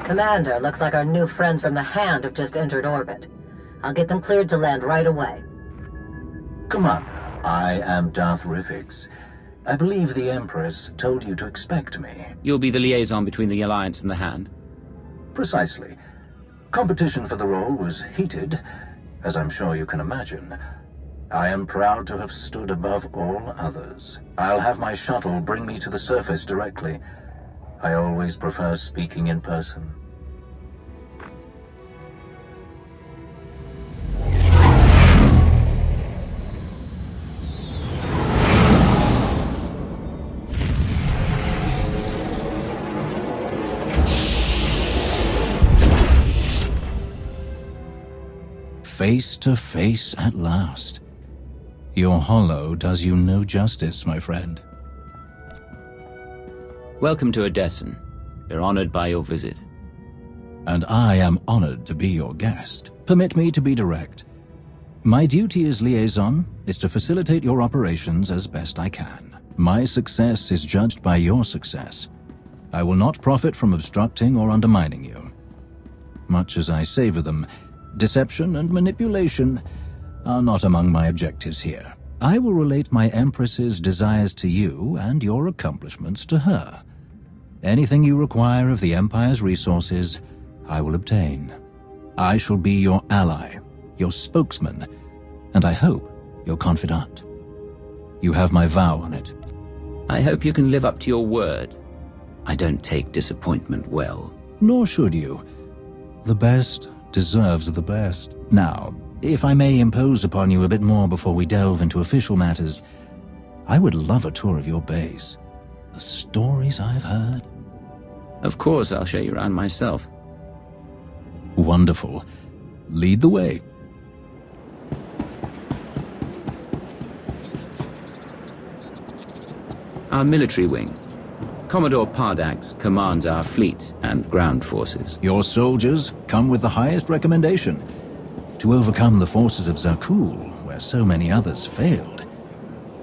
Commander, looks like our new friends from the Hand have just entered orbit. I'll get them cleared to land right away. Commander, I am Darth Rivix. I believe the Empress told you to expect me. You'll be the liaison between the Alliance and the Hand? Precisely. Competition for the role was heated, as I'm sure you can imagine. I am proud to have stood above all others. I'll have my shuttle bring me to the surface directly. I always prefer speaking in person. Face to face at last. Your holo does you no justice, my friend. Welcome to Odessen. We're honored by your visit. And I am honored to be your guest. Permit me to be direct. My duty as liaison is to facilitate your operations as best I can. My success is judged by your success. I will not profit from obstructing or undermining you. Much as I savor them, deception and manipulation are not among my objectives here. I will relate my Empress's desires to you and your accomplishments to her. Anything you require of the Empire's resources, I will obtain. I shall be your ally, your spokesman, and I hope your confidant. You have my vow on it. I hope you can live up to your word. I don't take disappointment well. Nor should you. The best deserves the best. Now, if I may impose upon you a bit more before we delve into official matters, I would love a tour of your base. The stories I've heard. Of course, I'll show you around myself. Wonderful. Lead the way. Our military wing. Commodore Pardax commands our fleet and ground forces. Your soldiers come with the highest recommendation. To overcome the forces of Zakul, where so many others failed,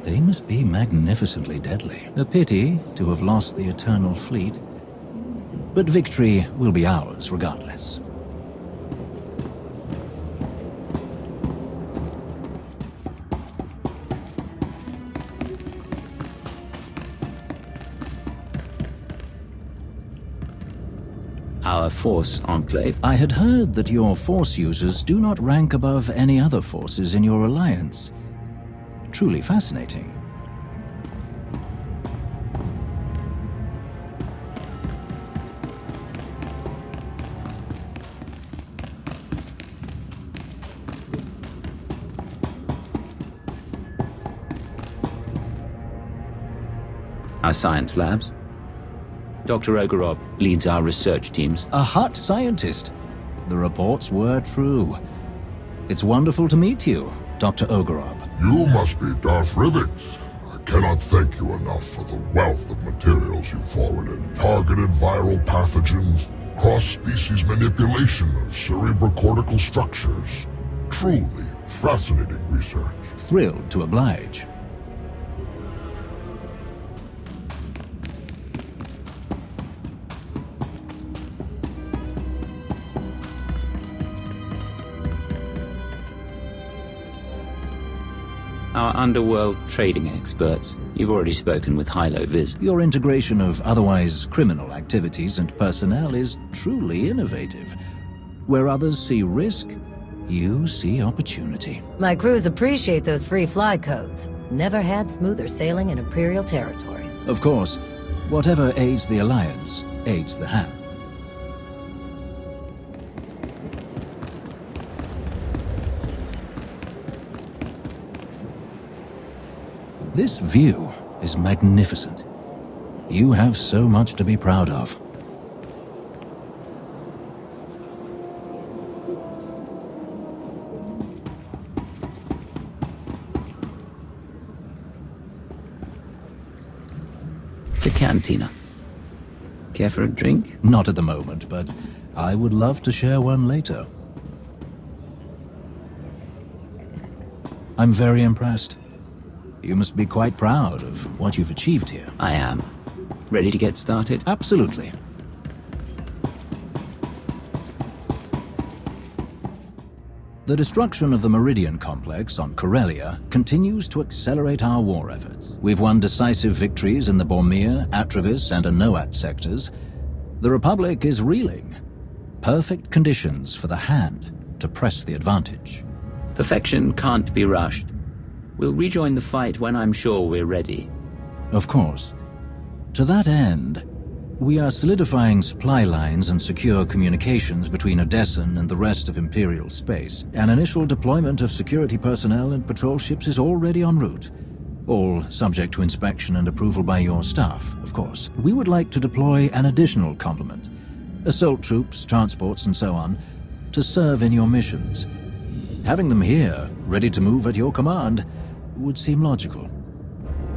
they must be magnificently deadly. A pity to have lost the Eternal Fleet. But victory will be ours regardless. Our Force Enclave. I had heard that your Force users do not rank above any other forces in your alliance. Truly fascinating. Our science labs. Dr. Ogorob leads our research teams. A hot scientist. The reports were true. It's wonderful to meet you, Dr. Ogorob. You must be Darth Rivix. I cannot thank you enough for the wealth of materials you forwarded. Targeted viral pathogens, cross-species manipulation of cerebrocortical structures. Truly fascinating research. Thrilled to oblige. Our underworld trading experts. You've already spoken with Hilo Viz. Your integration of otherwise criminal activities and personnel is truly innovative. Where others see risk, you see opportunity. My crews appreciate those free fly codes. Never had smoother sailing in Imperial territories. Of course, whatever aids the Alliance aids the Hand. This view is magnificent. You have so much to be proud of. The cantina. Care for a drink? Not at the moment, but I would love to share one later. I'm very impressed. You must be quite proud of what you've achieved here. I am. Ready to get started? Absolutely. The destruction of the Meridian Complex on Corellia continues to accelerate our war efforts. We've won decisive victories in the Bormir, Atravis, and Anoat sectors. The Republic is reeling. Perfect conditions for the Hand to press the advantage. Perfection can't be rushed. We'll rejoin the fight when I'm sure we're ready. Of course. To that end, we are solidifying supply lines and secure communications between Odessen and the rest of Imperial space. An initial deployment of security personnel and patrol ships is already en route. All subject to inspection and approval by your staff, of course. We would like to deploy an additional complement. Assault troops, transports, and so on, to serve in your missions. Having them here, ready to move at your command, would seem logical.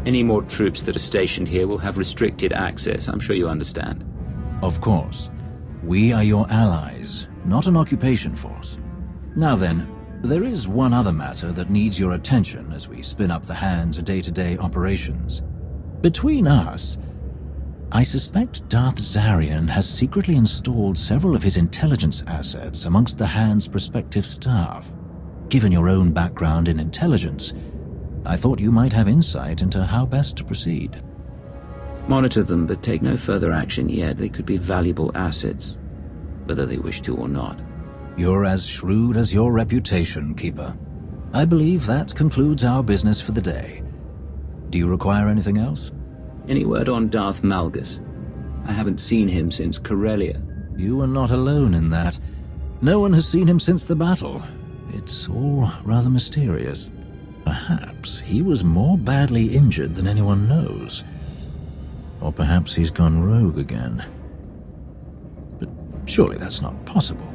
Any more troops that are stationed here will have restricted access, I'm sure you understand. Of course. We are your allies, not an occupation force. Now then, there is one other matter that needs your attention as we spin up the Hand's day-to-day operations. Between us, I suspect Darth Zarian has secretly installed several of his intelligence assets amongst the Hand's prospective staff. Given your own background in intelligence, I thought you might have insight into how best to proceed. Monitor them, but take no further action yet. They could be valuable assets, whether they wish to or not. You're as shrewd as your reputation, Keeper. I believe that concludes our business for the day. Do you require anything else? Any word on Darth Malgus? I haven't seen him since Corellia. You are not alone in that. No one has seen him since the battle. It's all rather mysterious. Perhaps he was more badly injured than anyone knows. Or perhaps he's gone rogue again. But surely that's not possible.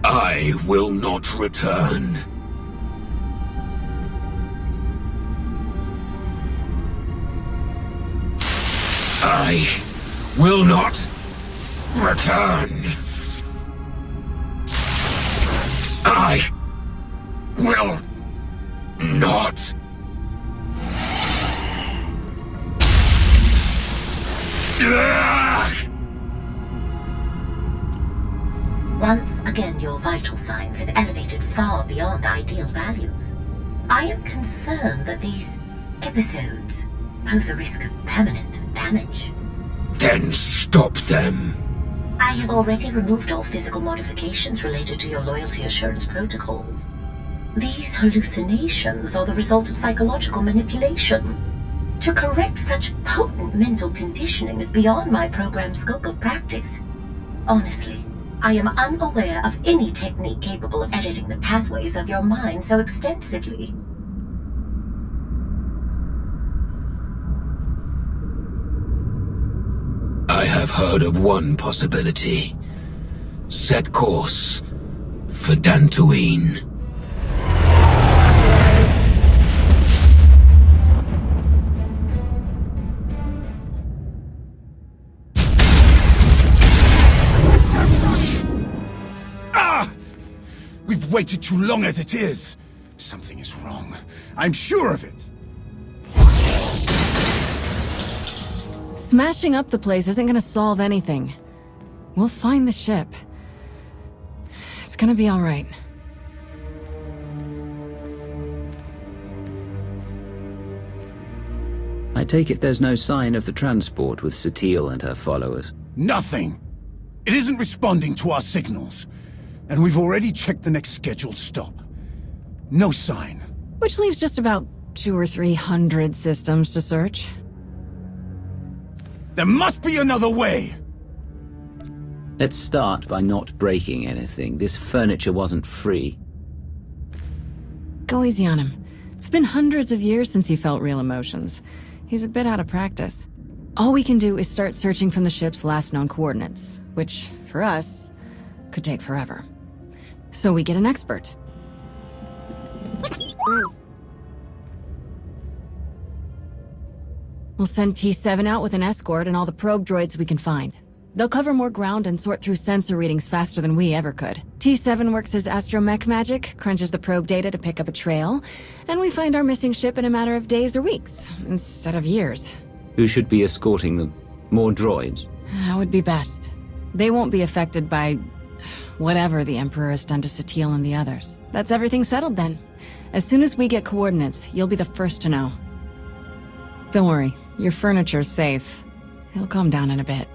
I will not return. I will not return. I will not. Once again, your vital signs have elevated far beyond ideal values. I am concerned that these episodes pose a risk of permanent damage. Then stop them. I have already removed all physical modifications related to your loyalty assurance protocols. These hallucinations are the result of psychological manipulation. To correct such potent mental conditioning is beyond my program's scope of practice. Honestly, I am unaware of any technique capable of editing the pathways of your mind so extensively. I have heard of one possibility. Set course for Dantooine. We've waited too long as it is. Something is wrong. I'm sure of it. Smashing up the place isn't gonna solve anything. We'll find the ship. It's gonna be all right. I take it there's no sign of the transport with Satele and her followers. Nothing. It isn't responding to our signals. And we've already checked the next scheduled stop. No sign. Which leaves just about 200 or 300 systems to search. There must be another way! Let's start by not breaking anything. This furniture wasn't free. Go easy on him. It's been hundreds of years since he felt real emotions. He's a bit out of practice. All we can do is start searching from the ship's last known coordinates, which, for us, could take forever. So we get an expert. We'll send T7 out with an escort and all the probe droids we can find. They'll cover more ground and sort through sensor readings faster than we ever could. T7 works as astromech magic, crunches the probe data to pick up a trail, and we find our missing ship in a matter of days or weeks, instead of years. Who should be escorting them? More droids? would be best. They won't be affected by whatever the Emperor has done to Satele and the others. That's everything settled then. As soon as we get coordinates, you'll be the first to know. Don't worry, your furniture's safe. It'll calm down in a bit.